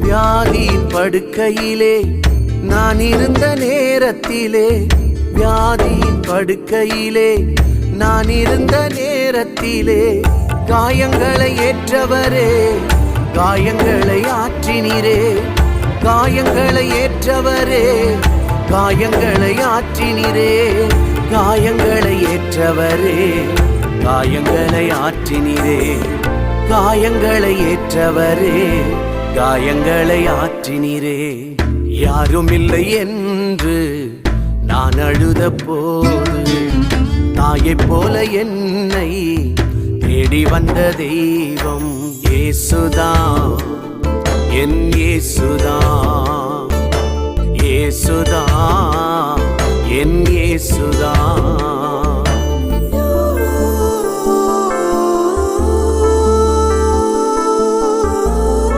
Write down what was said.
வியாதி படுக்கையிலே நான் இருந்த நேரத்திலே, வியாதி படுக்கையிலே நான் இருந்த நேரத்திலே, காயங்களை ஏற்றவரே, காயங்களை ஆற்றினீரே, காயங்களை ஏற்றவரே, காயங்களை ஆற்றினீரே, காயங்களை ஏற்றவரே, காயங்களை ஆற்றினீரே, காயங்களை ஏற்றவரே, காயங்களை ஆற்றினீரே. யாரும் இல்லை என்று நான் அழுத போது, தாயைப் போல என்னை தேடி வந்த தெய்வம் இயேசுதான், என் இயேசுதான்.